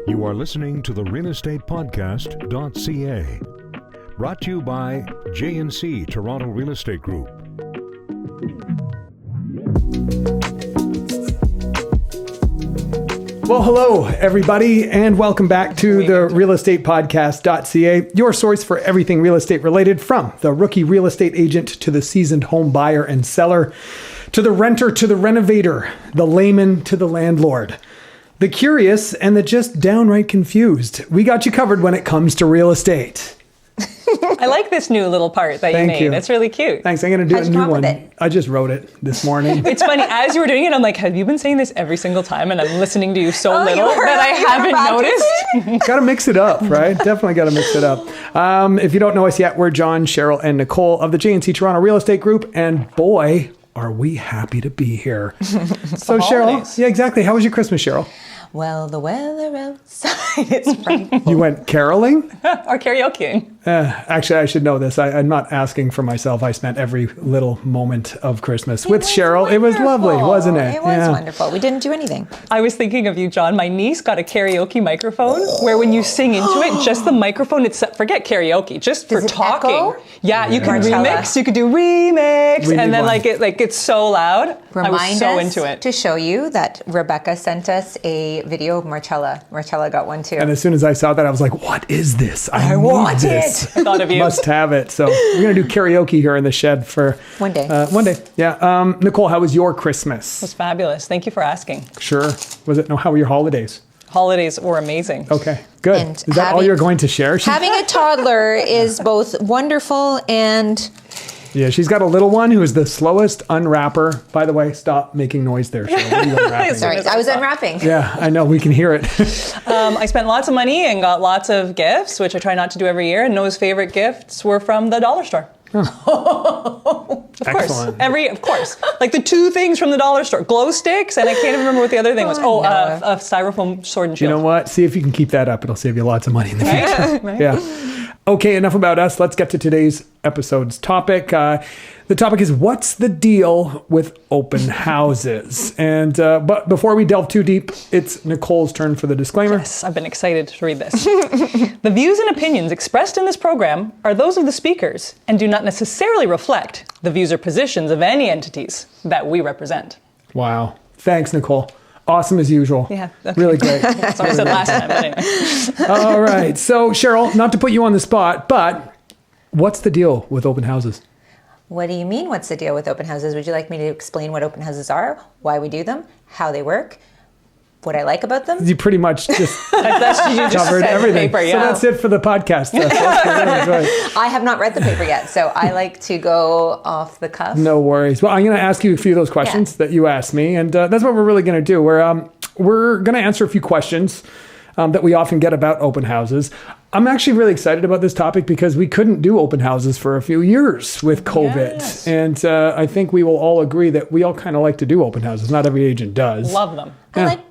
You are listening to the realestatepodcast.ca. Brought to you by jandc Toronto Real Estate Group. Well, hello, everybody, and welcome back to the realestatepodcast.ca, your source for everything real estate related, from the rookie real estate agent to the seasoned home buyer and seller, to the renter to the renovator, the layman to the landlord, the curious and the just downright confused. We got you covered when it comes to real estate. I like this new little part that you made. It's really cute. Thanks. I'm going to do a new one. I just wrote it this morning. It's funny. As you were doing it, I'm like, have you been saying this every single time? And I'm listening to you so little that I haven't noticed. Got to mix it up, right? Definitely got to mix it up. If you don't know us yet, we're John, Cheryl, and Nicole of the jandc Toronto Real Estate Group. And boy, are we happy to be here. So Cheryl, yeah, exactly. How was your Christmas, Cheryl? Well, the weather outside, it's frightful. You went caroling? Or karaokeing. Actually, I should know this. I'm not asking for myself. I spent every little moment of Christmas with Cheryl. Wonderful. It was lovely, wasn't it? It was wonderful. We didn't do anything. I was thinking of you, John. My niece got a karaoke microphone where when you sing into it, just the microphone, forget karaoke, just for talking. Echo? Yeah, you can Marcella. remix. You could do remix. And then it's so loud. I was so into it. To show you that Rebecca sent us a video of Marcella. Marcella got one too. And as soon as I saw that, I was like, what is this? I want this. it. I thought of you. Must have it. So we're going to do karaoke here in the shed for one day. Yeah. Nicole, how was your Christmas? It was fabulous. Thank you for asking. Sure. Was it? No, how were your holidays? Holidays were amazing. Okay, good. And is that all you're going to share? Having a toddler is both wonderful and... Yeah, she's got a little one who is the slowest unwrapper. By the way, stop making noise there, Cheryl. What are you unwrapping? Sorry, I was unwrapping. Yeah, I know. We can hear it. I spent lots of money and got lots of gifts, which I try not to do every year. And Noah's favorite gifts were from the dollar store. Of Excellent. course. Of course. Like the two things from the dollar store. Glow sticks, and I can't even remember what the other thing was. A styrofoam sword and shield. You know what? See if you can keep that up. It'll save you lots of money in the future. Right? Yeah. Okay, enough about us. Let's get to today's episode's topic. The topic is, what's the deal with open houses? And but before we delve too deep, it's Nicole's turn for the disclaimer. Yes, I've been excited to read this. The views and opinions expressed in this program are those of the speakers and do not necessarily reflect the views or positions of any entities that we represent. Wow. Thanks, Nicole. Awesome as usual. Yeah. Okay. Really great. That's what I said last time, but anyway. All right. So, Cheryl, not to put you on the spot, but what's the deal with open houses? What do you mean, what's the deal with open houses? Would you like me to explain what open houses are, why we do them, how they work, what I like about them? You pretty much just You just covered said everything. Paper, yeah. So that's it for the podcast. I have not read the paper yet, so I like to go off the cuff. No worries. Well, I'm going to ask you a few of those questions that you asked me, and that's what we're really going to do. We're going to answer a few questions that we often get about open houses. I'm actually really excited about this topic because we couldn't do open houses for a few years with COVID. Yes. And I think we will all agree that we all kind of like to do open houses. Not every agent does. Love them.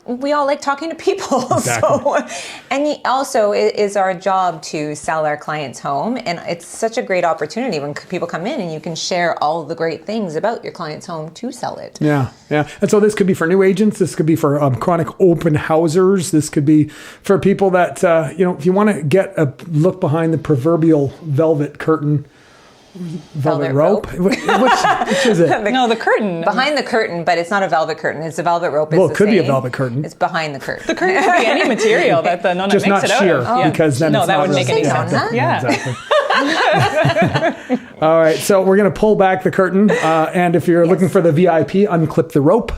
We all like talking to people. Exactly. And also it is our job to sell our clients' home. And it's such a great opportunity when people come in and you can share all the great things about your client's home to sell it. Yeah. And so this could be for new agents. This could be for chronic open housers. This could be for people that, if you want to get a look behind the proverbial velvet curtain, velvet rope. Which is it? No, the curtain. Behind the curtain, but it's not a velvet curtain. It's a velvet rope. Well, it could be a velvet curtain. It's behind the curtain. The curtain could be any material that the Nona Just makes not it sheer, out of. Yeah. because then it's that not wouldn't make real. any Yeah, sense. exactly. Yeah. All right, so we're going to pull back the curtain, and if you're looking for the VIP, unclip the rope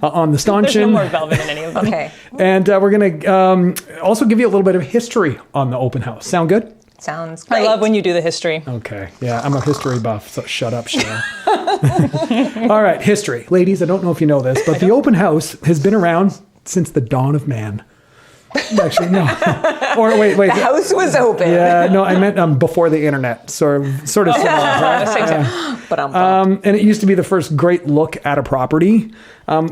on the stanchion. There's no more velvet in any of them. Okay. And we're going to also give you a little bit of history on the open house. Sound good? Sounds great. I love when you do the history. Okay. Yeah, I'm a history buff, so shut up, Cheryl. All right, history. Ladies, I don't know if you know this, but the open house has been around since the dawn of man. Actually, no. Or wait. The house was open. Yeah, no, I meant before the internet, sort of similar. Right? Same time. But And it used to be the first great look at a property.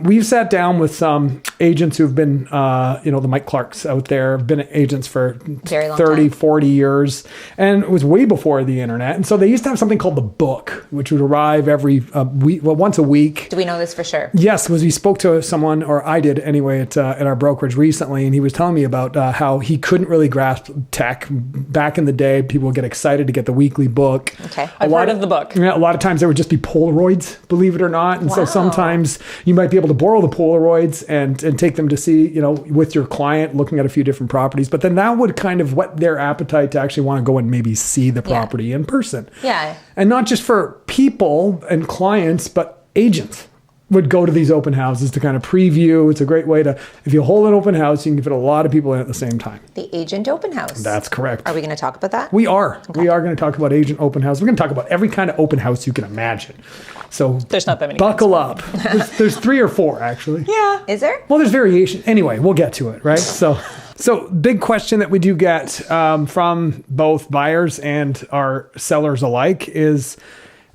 We've sat down with some agents who've been, the Mike Clarks out there, have been agents for Very long 30, time. 40 years. And it was way before the internet. And so they used to have something called the book, which would arrive every week, once a week. Do we know this for sure? Yes, was we spoke to someone, or I did anyway, at our brokerage recently, and he was telling me about how he couldn't really grasp tech. Back in the day, people would get excited to get the weekly book. Okay. I've heard of the book. Yeah, a lot of times there would just be Polaroids, believe it or not. And so Wow. sometimes you might be able to borrow the Polaroids and take them to see, with your client, looking at a few different properties. But then that would kind of whet their appetite to actually want to go and maybe see the property in person. Yeah. And not just for people and clients, but agents would go to these open houses to kind of preview. It's a great way to, if you hold an open house, you can fit a lot of people in at the same time. The agent open house. That's correct. Are we going to talk about that? We are. We are going to talk about agent open house. We're going to talk about every kind of open house you can imagine. So There's not that many buckle up. There's 3 or 4 actually. Yeah. Is there? Well, there's variation. Anyway, we'll get to it, right? So big question that we do get from both buyers and our sellers alike is,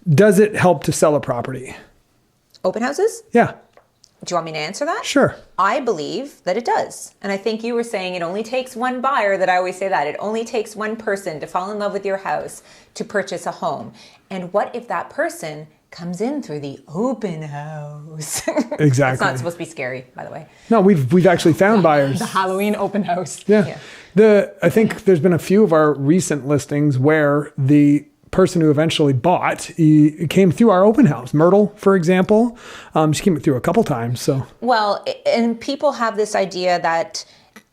does it help to sell a property? Open houses? Yeah, Do you want me to answer that? sure. I believe that it does. And I think you were saying it only takes one buyer, that I always say that. It only takes one person to fall in love with your house to purchase a home. And what if that person comes in through the open house? Exactly. It's not supposed to be scary, by the way. No, we've actually found buyers. The Halloween open house. Yeah. Yeah. I think there's been a few of our recent listings where the person who eventually bought, he came through our open house. Myrtle, for example, she came through a couple times. So Well, and people have this idea that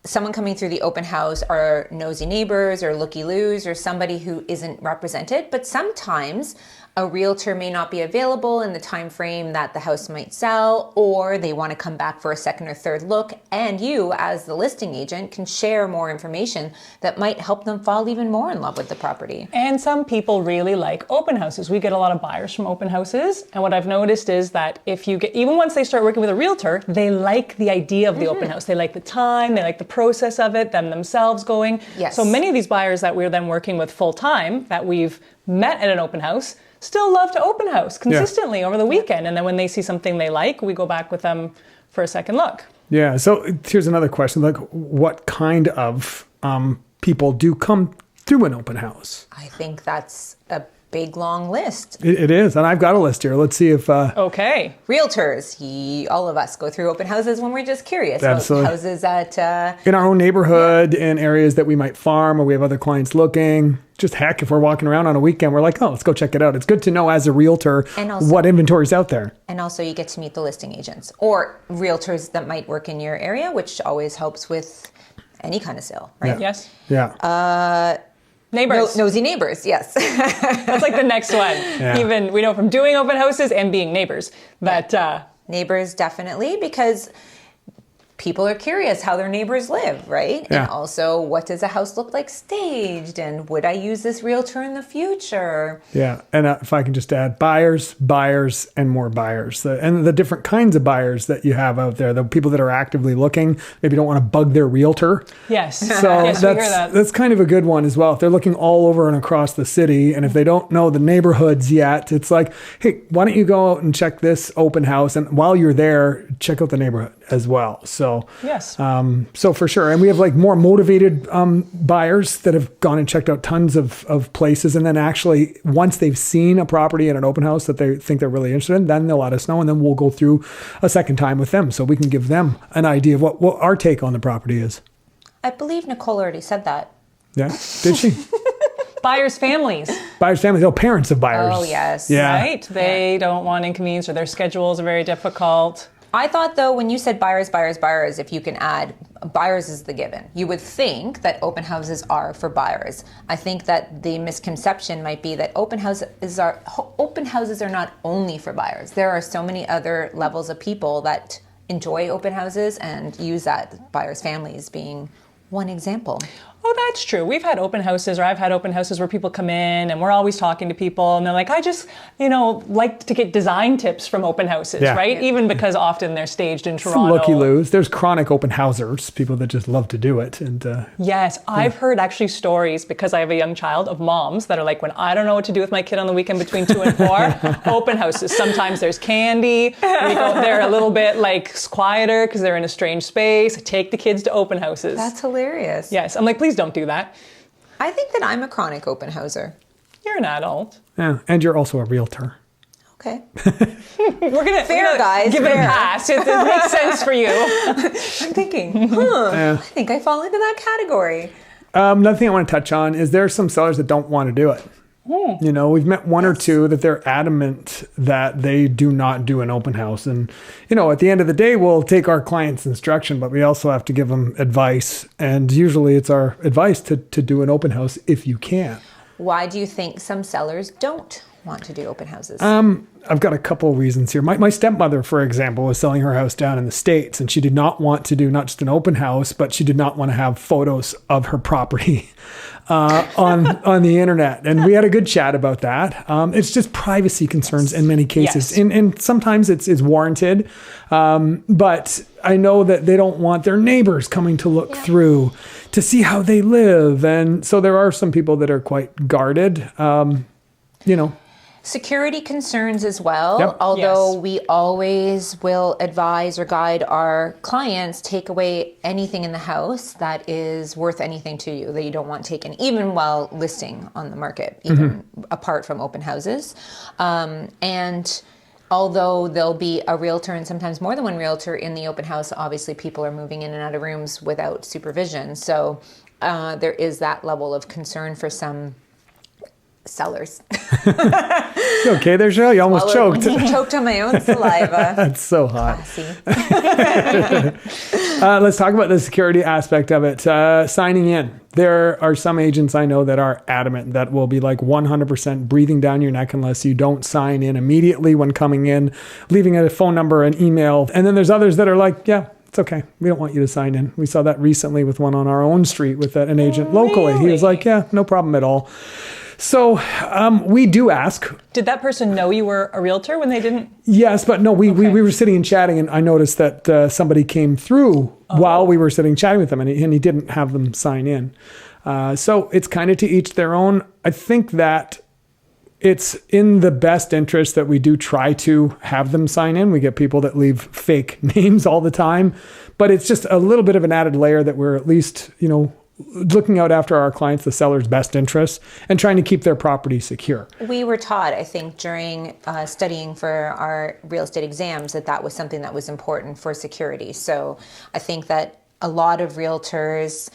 someone coming through the open house are nosy neighbors or looky-loos or somebody who isn't represented. But sometimes a realtor may not be available in the time frame that the house might sell, or they want to come back for a second or third look. And you, as the listing agent, can share more information that might help them fall even more in love with the property. And some people really like open houses. We get a lot of buyers from open houses. And what I've noticed is that if you get, even once they start working with a realtor, they like the idea of the open house. They like the time, they like the process of it, them themselves going. Yes. So many of these buyers that we're then working with full time, that we've met at an open house, still love to open house consistently over the weekend. And then when they see something they like, we go back with them for a second look. yeah. So here's another question: like, what kind of people do come through an open house? I think that's a big, long list. It is, and I've got a list here. Let's see if Okay. Realtors, all of us go through open houses when we're just curious Absolutely. about houses that in our own neighborhood, in areas that we might farm, or we have other clients looking. Just heck, if we're walking around on a weekend, we're like, oh, let's go check it out. It's good to know as a realtor And also- what inventory's out there. and also you get to meet the listing agents or realtors that might work in your area, which always helps with any kind of sale, right? Yes. Yeah. Neighbors. Nosy neighbors, yes. That's like the next one. Yeah. Even we know from doing open houses and being neighbors that Neighbors, definitely, because people are curious how their neighbors live, right? Yeah. And also, what does a house look like staged? And would I use this realtor in the future? Yeah. And if I can just add, buyers, and more buyers. And the different kinds of buyers that you have out there, the people that are actively looking, maybe don't want to bug their realtor. yes. So yes, we hear that. that's kind of a good one as well. If they're looking all over and across the city, and if they don't know the neighborhoods yet, it's like, hey, why don't you go out and check this open house? And while you're there, check out the neighborhood as well. So Yes. so for sure. And we have like more motivated buyers that have gone and checked out tons of places. And then actually, once they've seen a property at an open house that they think they're really interested in, then they'll let us know. And then we'll go through a second time with them so we can give them an idea of what our take on the property is. I believe Nicole already said that. Yeah. Did she? Buyers' families, Buyers' families, parents of buyers. Oh, yes. Yeah. right? They don't want inconvenience, or their schedules are very difficult. I thought, though, when you said buyers, if you can add buyers is the given. You would think that open houses are for buyers. I think that the misconception might be that open houses are not only for buyers. There are so many other levels of people that enjoy open houses and use that, buyers' families being one example. Oh, that's true. We've had open houses, or I've had open houses where people come in and we're always talking to people and they're like, I just, like to get design tips from open houses, right? Even because often they're staged in Toronto. Some looky-loos. There's chronic open housers, people that just love to do it. And yes, I've heard actually stories, because I have a young child, of moms that are like, when I don't know what to do with my kid on the weekend between 2 and 4, open houses. Sometimes there's candy. They're a little bit like quieter because they're in a strange space. I take the kids to open houses. That's hilarious. Yes, I'm like, please don't do that. I think that I'm a chronic open houser. You're an adult. yeah, and you're also a realtor. Okay. We're gonna guys, give it a pass. It makes sense for you. I'm thinking, I think I fall into that category. Another thing I want to touch on is there are some sellers that don't want to do it. We've met one or two that they're adamant that they do not do an open house. And, at the end of the day, we'll take our client's instruction, but we also have to give them advice. And usually it's our advice to do an open house if you can. Why do you think some sellers don't want to do open houses? I've got a couple of reasons here. My stepmother, for example, was selling her house down in the States, and she did not want to do not just an open house, but she did not want to have photos of her property on the internet. And we had a good chat about that. It's just privacy concerns in many cases. Yes. And sometimes it's warranted. But I know that they don't want their neighbors coming to look through to see how they live. And so there are some people that are quite guarded, Security concerns as well, Yep. although we always will advise or guide our clients, take away anything in the house that is worth anything to you that you don't want taken, even while listing on the market, even apart from open houses. And although there'll be a realtor and sometimes more than one realtor in the open house, obviously people are moving in and out of rooms without supervision. So there is that level of concern for some sellers. okay there, Cheryl. You almost choked. Choked on my own saliva. That's so hot. Classy. Let's talk about the security aspect of it. Signing in. There are some agents I know that are adamant that will be like 100% breathing down your neck unless you don't sign in immediately when coming in, leaving a phone number, an email. And then there's others that are like, yeah, it's okay. We don't want you to sign in. We saw that recently with one on our own street with an agent locally. He was like, yeah, no problem at all. So we do ask. Did that person know you were a realtor when they didn't? Yes, but no, we were sitting and chatting, and I noticed that somebody came through while we were sitting chatting with them, and he didn't have them sign in. So it's kind of to each their own. I think that it's in the best interest that we do try to have them sign in. We get people that leave fake names all the time, but it's just a little bit of an added layer that we're at least, looking out after our clients, the seller's best interests, and trying to keep their property secure. We were taught, I think, during studying for our real estate exams that was something that was important for security. So I think that a lot of realtors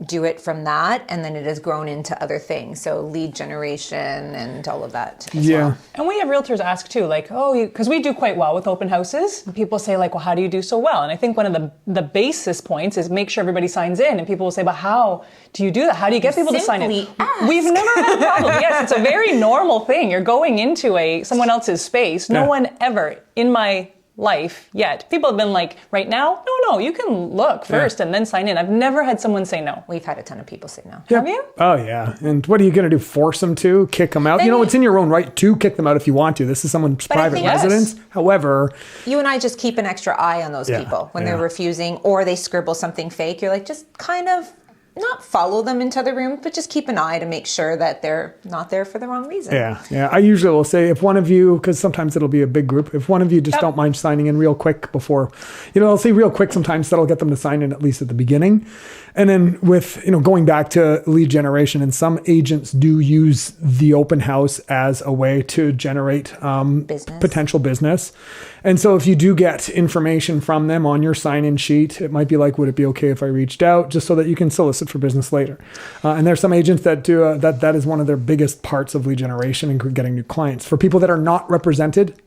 do it from that, and then it has grown into other things. So lead generation and all of that as well. And we have realtors ask too, like, because we do quite well with open houses. And people say like, well, how do you do so well? And I think one of the basis points is make sure everybody signs in. And people will say, but how do you do that? How do you get people to sign in? Ask. We've never had a problem. Yes, it's a very normal thing. You're going into someone else's space. No one ever in my life yet. People have been like, right now? No, you can look first and then sign in. I've never had someone say no. We've had a ton of people say no. Have you? Oh, yeah. And what are you going to do? Force them to? Kick them out? It's in your own right to kick them out if you want to. This is someone's private residence. However, you and I just keep an extra eye on those people when they're refusing or they scribble something fake. You're like, just kind of not follow them into the room, but just keep an eye to make sure that they're not there for the wrong reason. Yeah. I usually will say if one of you, because sometimes it'll be a big group, if one of you just don't mind signing in real quick before, I'll say real quick sometimes that'll get them to sign in at least at the beginning. And then with, going back to lead generation, and some agents do use the open house as a way to generate potential business. And so if you do get information from them on your sign-in sheet, it might be like, would it be okay if I reached out, just so that you can solicit for business later? And there's some agents that do that is one of their biggest parts of lead generation and getting new clients. For people that are not represented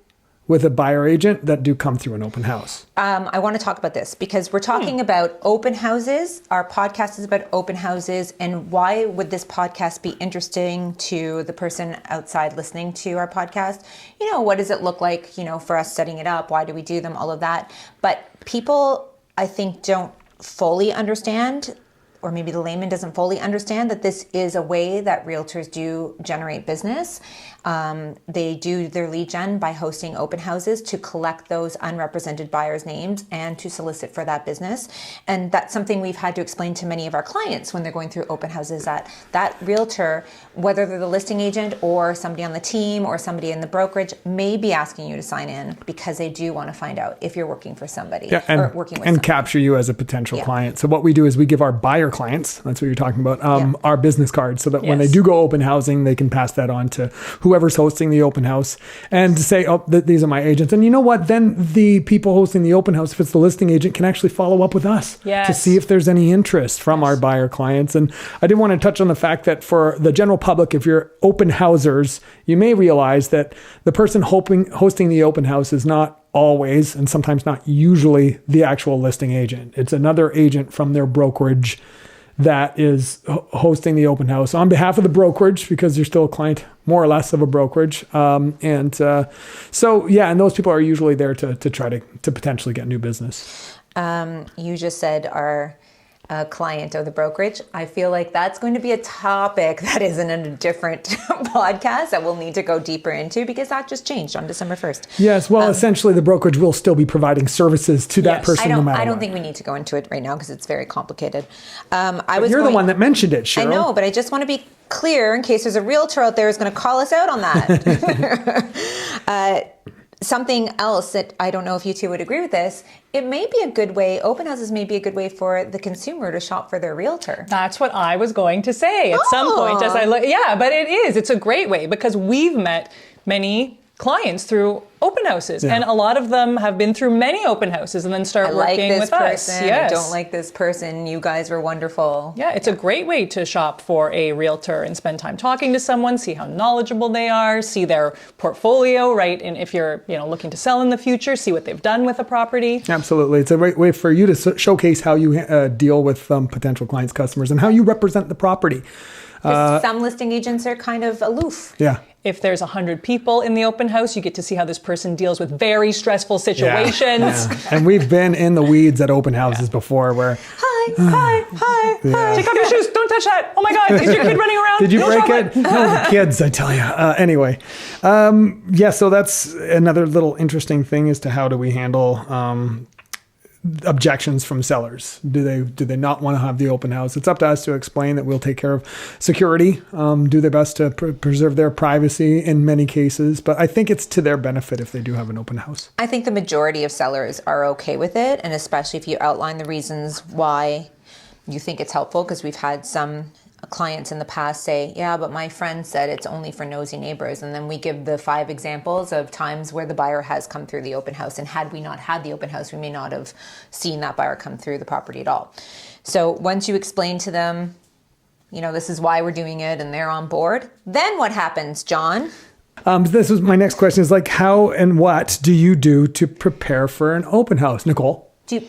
with a buyer agent that do come through an open house. I want to talk about this because we're talking about open houses. Our podcast is about open houses, and why would this podcast be interesting to the person outside listening to our podcast? What does it look like, for us setting it up? Why do we do them? All of that. But people, I think, don't fully understand or maybe the layman doesn't fully understand that this is a way that realtors do generate business. They do their lead gen by hosting open houses to collect those unrepresented buyers' names and to solicit for that business. And that's something we've had to explain to many of our clients when they're going through open houses, that realtor, whether they're the listing agent or somebody on the team or somebody in the brokerage, may be asking you to sign in because they do want to find out if you're working for somebody or working with somebody. Capture you as a potential client. So what we do is we give our buyer clients, that's what you're talking about, our business cards, so that when they do go open housing, they can pass that on to whoever's hosting the open house and say, these are my agents. And you know what? Then the people hosting the open house, if it's the listing agent, can actually follow up with us to see if there's any interest from our buyer clients. And I did want to touch on the fact that for the general public, if you're open housers, you may realize that the person hosting the open house is not always, and sometimes not usually, the actual listing agent. It's another agent from their brokerage that is hosting the open house on behalf of the brokerage, because you're still a client, more or less, of a brokerage. And those people are usually there to try to potentially get new business. You just said our client of the brokerage. I feel like that's going to be a topic that is in a different podcast that we'll need to go deeper into, because that just changed on December 1st. Yes, well, essentially the brokerage will still be providing services to that person no matter what. I don't think we need to go into it right now because it's very complicated. You're the one that mentioned it, Cheryl. I know, but I just want to be clear in case there's a realtor out there who's going to call us out on that. Something else that I don't know if you two would agree with this, it may be a good way, open houses may be a good way for the consumer to shop for their realtor. That's what I was going to say at some point as I look. Yeah, but it is. It's a great way because we've met many clients through open houses, and a lot of them have been through many open houses and then start working with us. I don't like this person. You guys were wonderful. Yeah, it's a great way to shop for a realtor and spend time talking to someone, see how knowledgeable they are, see their portfolio, right? And if you're looking to sell in the future, see what they've done with a property. Absolutely. It's a great way for you to showcase how you deal with potential clients, customers, and how you represent the property. Some listing agents are kind of aloof. Yeah. If there's 100 people in the open house, you get to see how this person deals with very stressful situations. Yeah. And we've been in the weeds at open houses before where... Hi. Take off your shoes. Don't touch that. Oh my God. Is your kid running around? Did you break it? No, the kids, I tell you. Anyway. So that's another little interesting thing as to how do we handle objections from sellers. Do they not want to have the open house? It's up to us to explain that we'll take care of security, do their best to preserve their privacy in many cases, but I think it's to their benefit if they do have an open house. I think the majority of sellers are okay with it, and especially if you outline the reasons why you think it's helpful, because we've had some clients in the past say, yeah, but my friend said it's only for nosy neighbors. And then we give the 5 examples of times where the buyer has come through the open house. And had we not had the open house, we may not have seen that buyer come through the property at all. So once you explain to them, this is why we're doing it, and they're on board, then what happens, John? This was my next question, is how and what do you do to prepare for an open house? Nicole? Do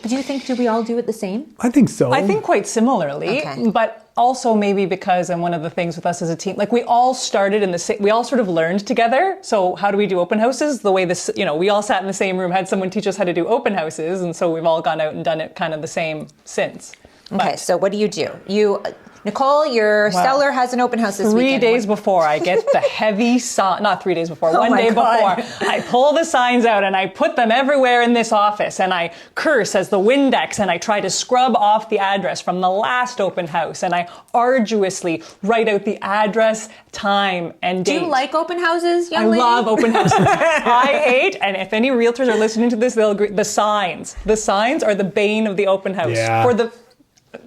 we all do it the same? I think so. I think quite similarly, but also maybe because, and one of the things with us as a team, we all started we all sort of learned together. So how do we do open houses? The way we all sat in the same room, had someone teach us how to do open houses. And so we've all gone out and done it kind of the same since. Okay, so what do? Nicole, your seller has an open house this weekend. 3 days before, I get the heavy sign, not 3 days before, 1 day before, I pull the signs out and I put them everywhere in this office and I curse as the Windex and I try to scrub off the address from the last open house and I arduously write out the address, time, and date. Do you like open houses, young lady? I love open houses. I hate, and if any realtors are listening to this, they'll agree, the signs. The signs are the bane of the open house. Yeah.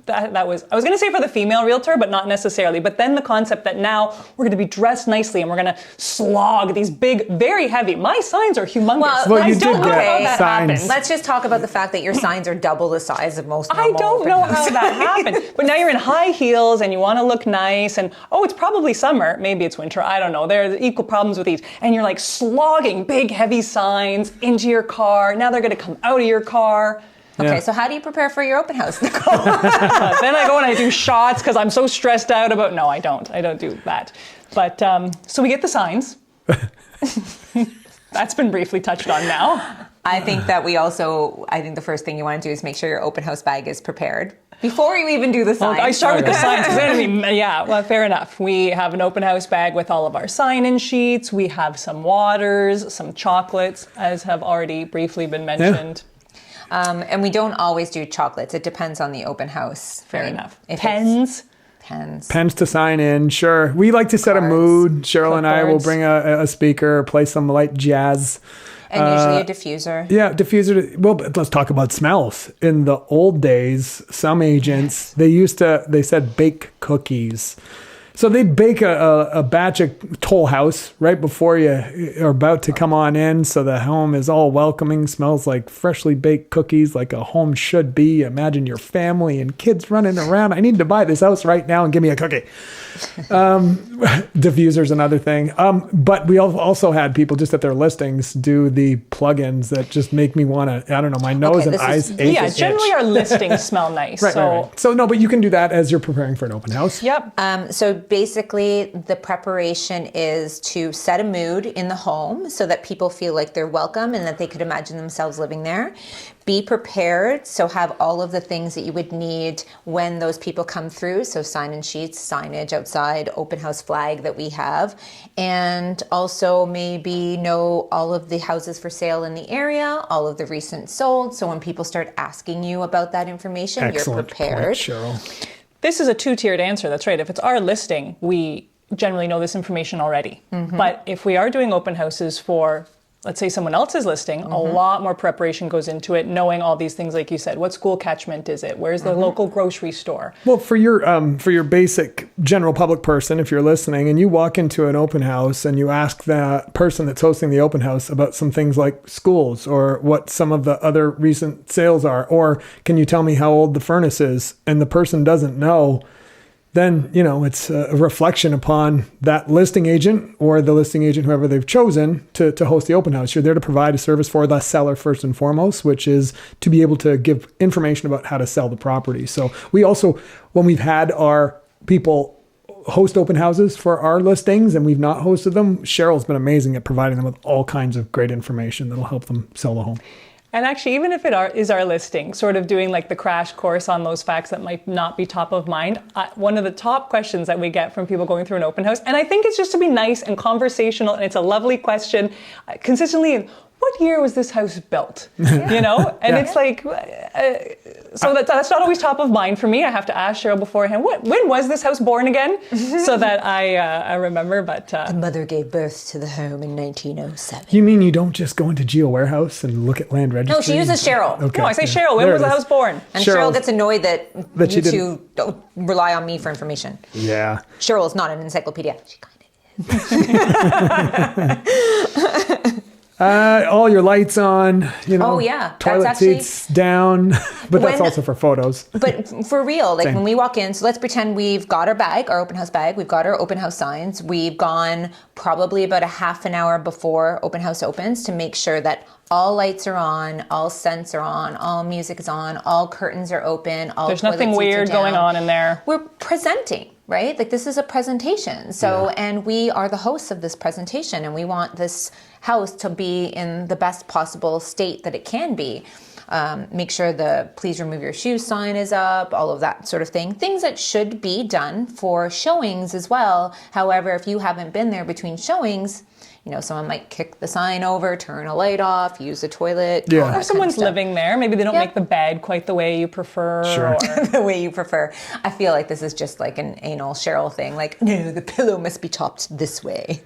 I was going to say for the female realtor, but not necessarily. But then the concept that now we're going to be dressed nicely and we're going to slog these big, very heavy. My signs are humongous. Well, you did get signs. Let's just talk about the fact that your signs are double the size of most normal I don't know how that happened. But now you're in high heels and you want to look nice. And it's probably summer. Maybe it's winter. I don't know. There are equal problems with these. And you're slogging big, heavy signs into your car. Now they're going to come out of your car. Okay, so how do you prepare for your open house, Nicole? Then I go and I do shots because I'm so stressed out about... No, I don't. I don't do that. But, so we get the signs. That's been briefly touched on now. I think that I think the first thing you want to do is make sure your open house bag is prepared before you even do the sign. Well, I start with the signs. Well, fair enough. We have an open house bag with all of our sign-in sheets. We have some waters, some chocolates, as have already briefly been mentioned. Yeah. And we don't always do chocolates. It depends on the open house. Fair enough. If Pens. Pens to sign in, sure. We like to set a mood. Cheryl and I will bring a speaker, play some light jazz. And usually a diffuser. Yeah, diffuser. Well, but let's talk about smells. In the old days, some agents, they said bake cookies. So they'd bake a batch of Toll House right before you are about to come on in, so the home is all welcoming, smells like freshly baked cookies, like a home should be. Imagine your family and kids running around. I need to buy this house right now and give me a cookie. Diffuser's another thing. But we also had people just at their listings do the plugins that just make me want to, I don't know, my nose and eyes ache. Yeah, generally our listings smell nice. Right. So no, but you can do that as you're preparing for an open house. Yep. So basically, the preparation is to set a mood in the home so that people feel like they're welcome and that they could imagine themselves living there. Be prepared, so have all of the things that you would need when those people come through. So sign-in sheets, signage outside, open house flag that we have, and also maybe know all of the houses for sale in the area, all of the recent sold. So when people start asking you about that information, Excellent you're prepared. Point, Cheryl. This is a two-tiered answer. That's right. If it's our listing, we generally know this information already. Mm-hmm. But if we are doing open houses for, let's say, someone else's listing, a lot more preparation goes into it, knowing all these things, like you said. What school catchment is it? Where's the local grocery store? Well, for your basic general public person, if you're listening, and you walk into an open house and you ask that person that's hosting the open house about some things like schools or what some of the other recent sales are, or can you tell me how old the furnace is, and the person doesn't know, then, it's a reflection upon that listing agent or the listing agent, whoever they've chosen to host the open house. You're there to provide a service for the seller first and foremost, which is to be able to give information about how to sell the property. So we also, when we've had our people host open houses for our listings and we've not hosted them, Cheryl's been amazing at providing them with all kinds of great information that'll help them sell the home. And actually, even if it is our listing, sort of doing like the crash course on those facts that might not be top of mind, one of the top questions that we get from people going through an open house, and I think it's just to be nice and conversational, and it's a lovely question, consistently, what year was this house built? And it's like, so that's not always top of mind for me. I have to ask Cheryl beforehand, when was this house born again? So that I remember, but... The mother gave birth to the home in 1907. You mean you don't just go into Geo Warehouse and look at land registry? No, she uses Cheryl. Okay. No, I say Cheryl, when was the house born? And Cheryl gets annoyed that you two don't rely on me for information. Yeah. Cheryl is not an encyclopedia. She kind of is. All your lights on, toilet seats down, but that's also for photos. But for real, like when we walk in, so let's pretend we've got our bag, our open house bag, we've got our open house signs, we've gone probably about a half an hour before open house opens to make sure that all lights are on, all scents are on, all music is on, all curtains are open, all there's nothing weird going on in there. We're presenting, right? Like this is a presentation. So, and we are the hosts of this presentation and we want this house to be in the best possible state that it can be. Make sure the please remove your shoes sign is up, all of that sort of thing. Things that should be done for showings as well. However, if you haven't been there between showings, someone might kick the sign over, turn a light off, use the toilet. Yeah. Or someone's living there. Maybe they don't make the bed quite the way you prefer. Sure. Or... the way you prefer. I feel like this is just like an anal Cheryl thing. Like, no, the pillow must be topped this way.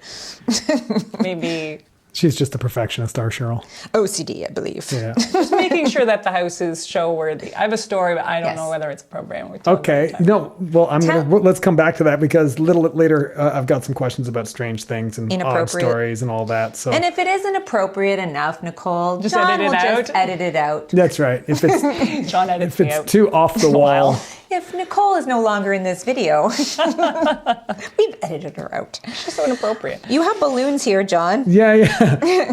Maybe... She's just a perfectionist, our Cheryl. OCD, I believe. Yeah. Just making sure that the house is show worthy. I have a story, but I don't know whether it's appropriate. Okay. No. Well, let's come back to that because a little later I've got some questions about strange things and odd stories and all that. So. And if it isn't appropriate enough, Nicole, just John edit it will out. Just edit it out. That's right. If it's John edits if it's too off the wall. If Nicole is no longer in this video, we've edited her out. It's just so inappropriate. You have balloons here, John. Yeah.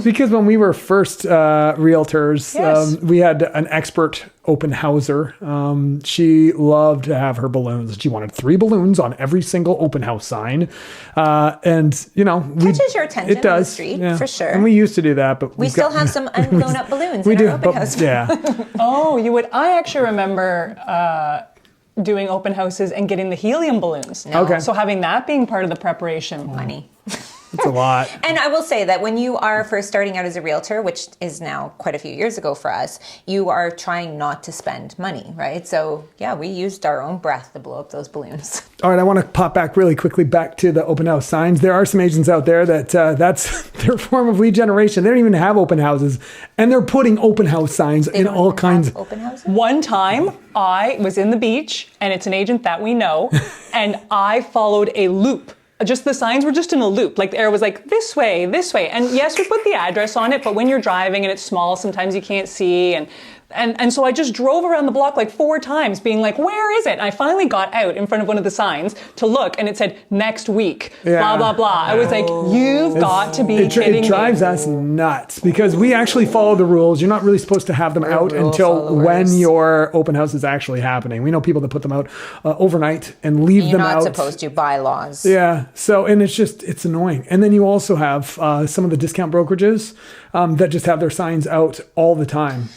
Because when we were first realtors, Yes. we had an expert open houser. She loved to have her balloons. She wanted 3 balloons on every single open house sign. And, you know, Catches your attention it does, on the street, for sure. And we used to do that, but We still have some unblown up balloons we in do, our open but house. yeah. Oh, you would. I actually remember doing open houses and getting the helium balloons. Okay. So having that being part of the preparation. Money. It's a lot. And I will say that when you are first starting out as a realtor, which is now quite a few years ago for us, you are trying not to spend money, right? So yeah, we used our own breath to blow up those balloons. All right, I want to pop back really quickly back to the open house signs. There are some agents out there that that's their form of lead generation. They don't even have open houses, and they're putting open house signs in Don't all even kinds. have open houses. One time I was in the beach and it's an agent that we know and I followed a loop. Just the signs were just in a loop. Like the arrow was like this way. And yes, we put the address on it, but when you're driving and it's small, sometimes you can't see. And so I just drove around the block like 4 times being like, where is it? And I finally got out in front of one of the signs to look and it said next week, blah, blah, blah. I was like, you've got to be kidding It drives me. us nuts because we actually follow the rules. You're not really supposed to have them out rule until followers. when your open house is actually happening. We know people that put them out overnight and leave You're them not out. supposed to, bylaws. Yeah. So, and it's annoying. And then you also have some of the discount brokerages that just have their signs out all the time.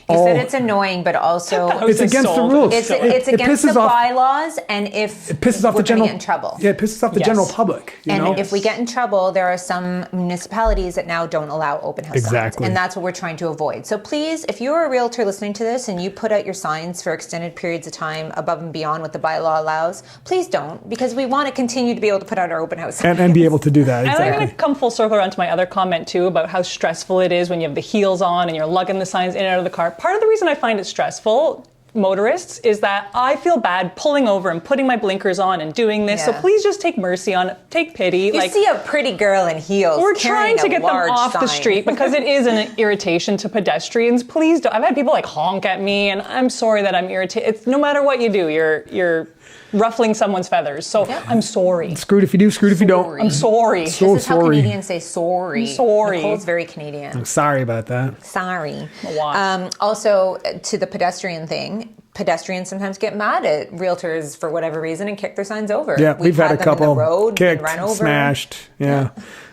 You said it's annoying, but also It's against the sold. rules. it's It against pisses the off- bylaws, and if It pisses off we're the general. gonna get in trouble. Yeah, it pisses off the Yes. general public. You And know? if we get in trouble, there are some municipalities that now don't allow open house Exactly. signs. And that's what we're trying to avoid. So please, if you're a realtor listening to this and you put out your signs for extended periods of time above and beyond what the bylaw allows, please don't, because we want to continue to be able to put out our open house signs. and be able to do that. And I'm going Exactly. to come full circle around to my other comment too about how stressful it is when you have the heels on and you're lugging the signs in and out of the car. Part of the reason I find it stressful, motorists, is that I feel bad pulling over and putting my blinkers on and doing this. So Yeah. please just take mercy on it. Take pity. You see a pretty girl in heels. We're carrying trying to a get them large off the sign. street because it is an irritation to pedestrians. Please don't. I've had people like honk at me, and I'm sorry that I'm irritated. It's, no matter what you do, you're ruffling someone's feathers. So I'm sorry. Screwed if you do, screwed if you don't. I'm sorry. So This is how sorry. Canadians say sorry. Sorry. Nicole's very Canadian. Sorry about that. Sorry. Watch. Also, to the pedestrian thing, pedestrians sometimes get mad at realtors for whatever reason and kick their signs over. Yeah, we've had a them couple in the road, kicked, run over, smashed. Yeah.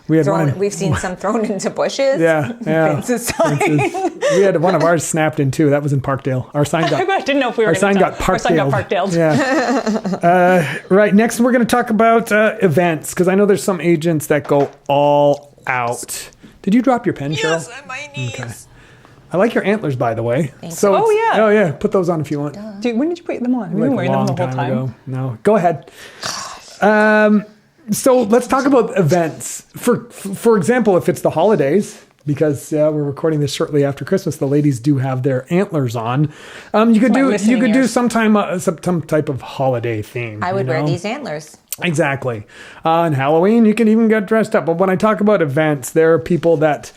We had one. We've seen some thrown into bushes. Yeah, yeah. Vince's sign. We had one of ours snapped in too. That was in Parkdale. Our sign got. I didn't know if we were Our gonna sign talk- got Our sign got Parkdale. Parkdale. Yeah. Right. Next, we're going to talk about events because I know there's some agents that go all out. Did you drop your pen, Cheryl? Yes, on my knees. Okay. I like your antlers, by the way. So you. Oh, it's- yeah. Oh yeah. Put those on if you want. Dude, when did you put them on? Have you Like been a wearing them long the whole time? ago. No. Go ahead. So let's talk about events. For example, if it's the holidays, because we're recording this shortly after Christmas, the ladies do have their antlers on. You could My do listening some ears. some type of holiday theme. I would you wear know? these antlers. Exactly. On Halloween, you can even get dressed up. But when I talk about events, there are people that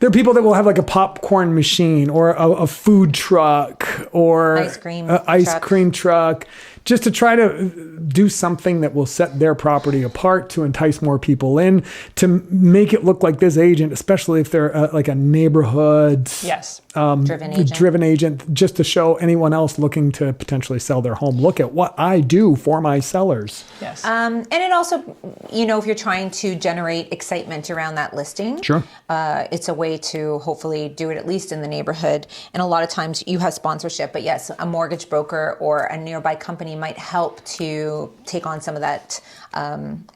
will have like a popcorn machine or a food truck or Ice cream ice truck. cream truck, just to try to do something that will set their property apart to entice more people in, to make it look like this agent, especially if they're like a neighborhood Yes. Driven agent. just to show anyone else looking to potentially sell their home. Look at what I do for my sellers. Yes. And it also, if you're trying to generate excitement around that listing, Sure. It's a way to hopefully do it at least in the neighborhood. And a lot of times you have sponsorship, but yes, a mortgage broker or a nearby company might help to take on some of that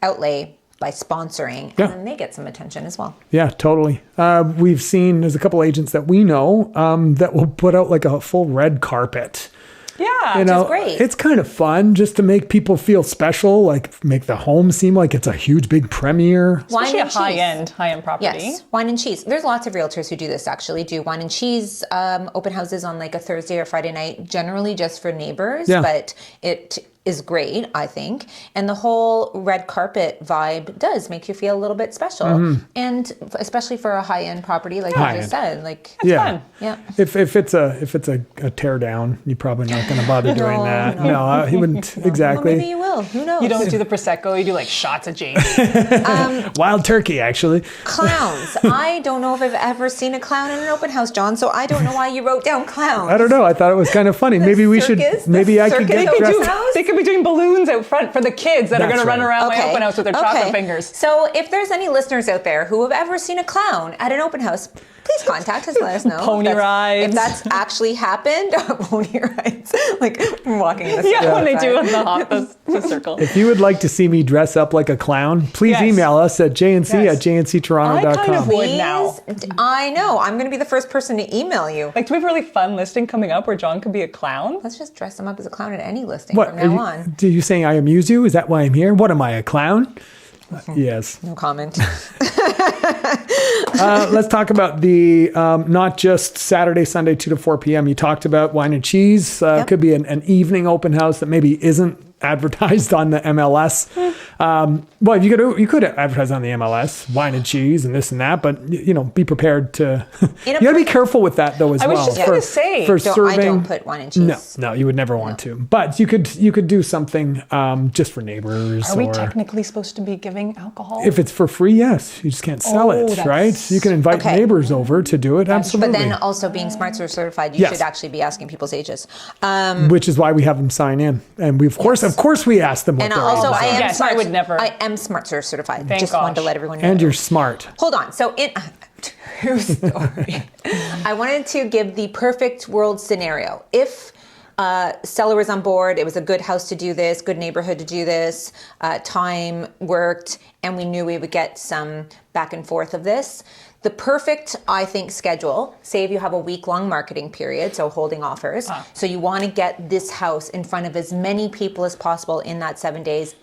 outlay by sponsoring, Yeah. and then they get some attention as well. Yeah, totally. We've seen, there's a couple agents that we know that will put out like a full red carpet. yeah. You know, is great. it's kind of fun just to make people feel special, like make the home seem like it's a huge, big premiere. Wine Especially a and cheese. high-end property. Yes, wine and cheese. There's lots of realtors who do this actually, do wine and cheese open houses on like a Thursday or Friday night, generally just for neighbors, Yeah. but it is great, I think. And the whole red carpet vibe does make you feel a little bit special. And especially for a high-end property, like you just said, like, fun. yeah. If it's a tear down, you're probably not going to bother doing that. No, he wouldn't. Exactly. Well, maybe you will. Who knows? You don't do the Prosecco, you do like shots of Jamie. Wild turkey, actually. Clowns. I don't know if I've ever seen a clown in an open house, John, so I don't know why you wrote down clowns. I don't know. I thought it was kind of funny. Maybe we should. circus? Maybe I could Circus get dressed. They could be doing balloons out front for the kids that are That's going to run right. around my open house with their chocolate fingers. So if there's any listeners out there who have ever seen a clown at an open house, please contact us, let us know. Pony rides. If that's actually happened, pony rides. Like walking in the Yeah, circle when they do outside. the circle. If you would like to see me dress up like a clown, please Yes. email us at jnc Yes. at jnctoronto.com. I kind of would now. Please, I know. I'm going to be the first person to email you. Like, do we have a really fun listing coming up where John could be a clown? Let's just dress him up as a clown at any listing What? from now on. Do you saying I amuse you? Is that why I'm here? What am I, a clown? Yes. No comment. Let's talk about the not just Saturday, Sunday, 2 to 4 p.m. You talked about wine and cheese. Yep. Could be an evening open house that maybe isn't advertised on the MLS. Well, you could advertise on the MLS, wine and cheese and this and that, but be prepared to. You got to be careful with that though as I well. was just going to say. for I serving. don't put wine and cheese. No, you would never want to. But you could do something just for neighbors. Are we or technically supposed to be giving alcohol? if it's for free, yes. You just can't sell it, that's- right? You can invite Okay. neighbors over to do it. Absolutely. But then also being Smart Source certified, you Yes. should actually be asking people's ages. Which is why we have them sign in, and we of course we ask them what And their also, ages I are. am Yes, smart. I would never. I am Smart Source certified. Thank Just wanted to gosh. let everyone know. And you're smart. Hold on. So in true story, I wanted to give the perfect world scenario. If seller was on board, it was a good house to do this, good neighborhood to do this, time worked, and we knew we would get some back and forth of this. The perfect, I think, schedule, say if you have a week-long marketing period, so holding offers, so you want to get this house in front of as many people as possible in that 7 days.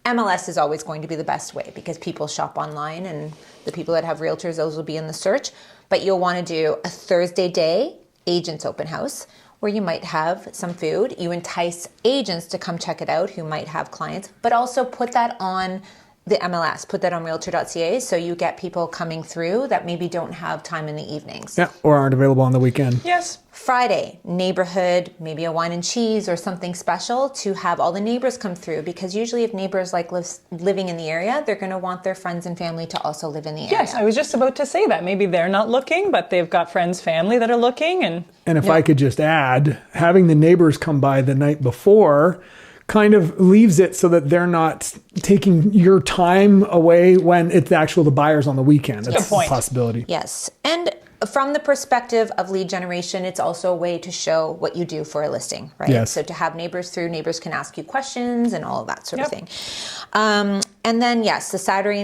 MLS is always going to be the best way because people shop online and the people that have realtors, those will be in the search. But you'll want to do a Thursday day agents open house where you might have some food. You entice agents to come check it out who might have clients, but also put that on the MLS, put that on realtor.ca so you get people coming through that maybe don't have time in the evenings. Yeah, or aren't available on the weekend. Yes. Friday, neighborhood, maybe a wine and cheese or something special to have all the neighbors come through because usually if neighbors like living in the area, they're going to want their friends and family to also live in the area. Yes, I was just about to say that. Maybe they're not looking, but they've got friends, family that are looking. And if I could just add, having the neighbors come by the night before kind of leaves it so that they're not taking your time away when it's the buyers on the weekend. That's good point. a possibility. Yes. And from the perspective of lead generation, it's also a way to show what you do for a listing, right? Yes. So to have neighbors through, neighbors can ask you questions and all of that sort of Yep. thing. And then, yes, the Saturday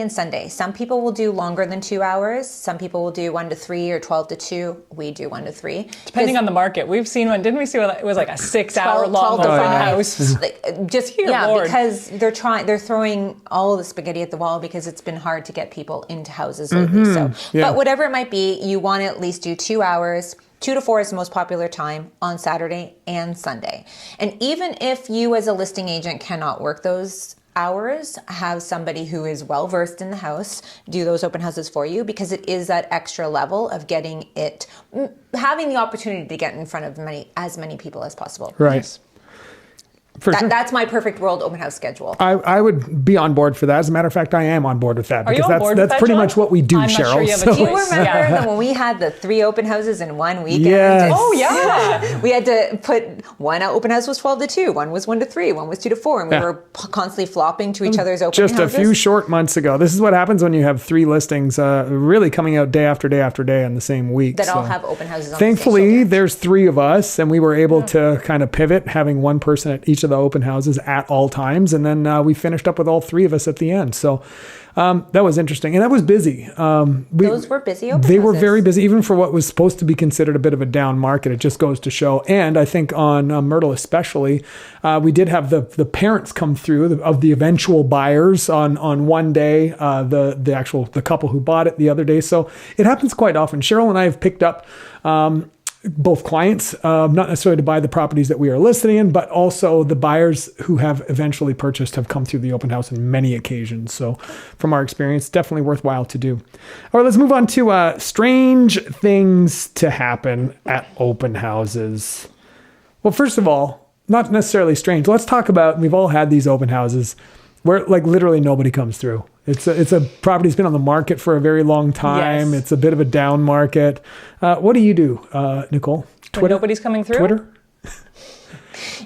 and Sunday. Some people will do longer than 2 hours. Some people will do 1 to 3 or 12 to 2. We do 1 to 3. depending on the market, we've seen one. Didn't we see one? It was like a 6-hour 12 long to open 5. house. Just Dear Lord. because they're throwing all the spaghetti at the wall because it's been hard to get people into houses lately. So, yeah. but whatever it might be, you want to at least do 2 hours. 2 to 4 is the most popular time on Saturday and Sunday. And even if you as a listing agent cannot work those hours, have somebody who is well versed in the house do those open houses for you because it is that extra level of having the opportunity to get in front of as many people as possible. Right. For sure. That's my perfect world open house schedule. I would be on board for that. As a matter of fact, I am on board with that Are you because on board with that's that, pretty John? much what we do, I'm not Cheryl. sure you have a Do you choice. remember Yeah. that when we had the 3 open houses in one weekend? Yes. Oh, yeah. We had to put one open house was 12 to 2, one was 1 to 3, one was 2 to 4, and we Yeah. were constantly flopping to each other's open Just houses. a few short months ago. This is what happens when you have 3 listings really coming out day after day after day in the same week. that all So have open houses on thankfully, the same there's 3 of us, and we were able to kind of pivot, having one person at each of the open houses at all times. And then we finished up with all 3 of us at the end. So that was interesting. And that was busy. Those were busy open They were houses. very busy, even for what was supposed to be considered a bit of a down market. It just goes to show. And I think on Myrtle especially, we did have the parents come through of the eventual buyers on one day, the couple who bought it the other day. So it happens quite often. Cheryl and I have picked up both clients, not necessarily to buy the properties that we are listing in, but also the buyers who have eventually purchased have come through the open house on many occasions. So from our experience, definitely worthwhile to do. All right, let's move on to strange things to happen at open houses. Well, first of all, not necessarily strange. Let's talk about, we've all had these open houses where like literally nobody comes through. It's a property that's been on the market for a very long time. Yes. It's a bit of a down market. What do you do, Nicole? Twitter? When nobody's coming through? Twitter?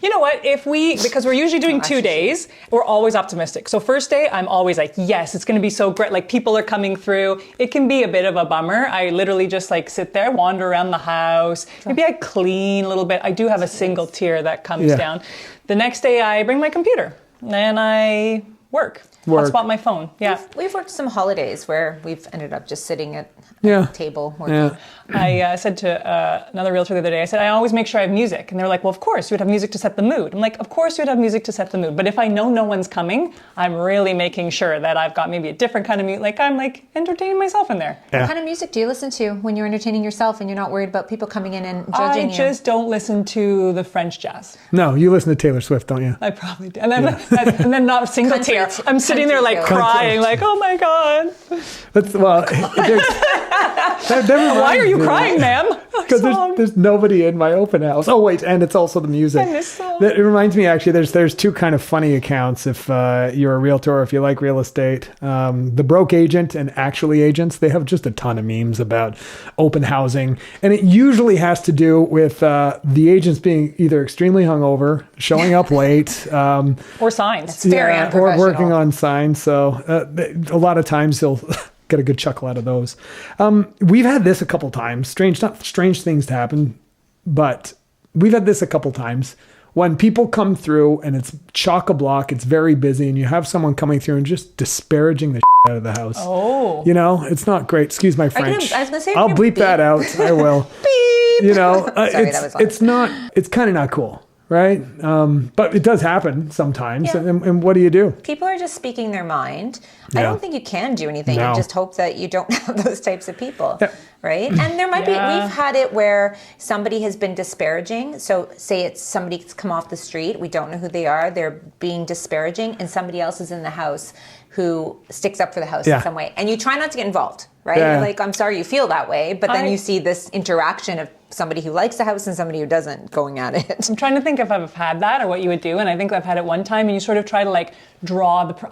You know what? Because we're usually doing 2 days, we're always optimistic. So first day, I'm always like, yes, it's going to be so great. Like people are coming through. It can be a bit of a bummer. I literally just like sit there, wander around the house. Maybe I clean a little bit. I do have a single tier that comes down. The next day, I bring my computer and I work. Hotspot my phone. Yeah. We've worked some holidays where we've ended up just sitting at a table working. Yeah. I said to another realtor the other day, I said, I always make sure I have music. And they're like, well, of course, you would have music to set the mood. I'm like, of course you would have music to set the mood. But if I know no one's coming, I'm really making sure that I've got maybe a different kind of music. Like I'm like entertaining myself in there. What kind of music do you listen to when you're entertaining yourself and you're not worried about people coming in and judging you? I just don't listen to the French jazz. No, you listen to Taylor Swift, don't you? I probably do. And then not a single tear. I'm sitting there like crying, like, oh my God. Why are you crying, ma'am? Because there's nobody in my open house. Oh wait, and it's also the music. It reminds me actually. There's two kind of funny accounts if you're a realtor or if you like real estate. The broke agent and actually agents. They have just a ton of memes about open housing, and it usually has to do with the agents being either extremely hungover, showing up late, or signs. It's very unprofessional. Or working on signs. So a lot of times you'll get a good chuckle out of those. We've had this a couple times. Not strange things to happen, but we've had this a couple times when people come through and it's chock-a-block, it's very busy, and you have someone coming through and just disparaging the out of the house. Oh. You know, it's not great. Excuse my French. I was gonna say, I'll bleep that out. I will. Beep. You know, Sorry, that was loud. it's kind of not cool. Right? But it does happen sometimes. Yeah. And what do you do? People are just speaking their mind. Yeah. I don't think you can do anything. No. You just hope that you don't have those types of people. Yeah. Right? And there might be, we've had it where somebody has been disparaging. So say it's somebody that's come off the street. We don't know who they are. They're being disparaging. And somebody else is in the house who sticks up for the house in some way. And you try not to get involved. Right? Yeah. You're like, I'm sorry you feel that way. But then you see this interaction of somebody who likes the house and somebody who doesn't going at it. I'm trying to think if I've had that or what you would do. And I think I've had it one time, and you sort of try to like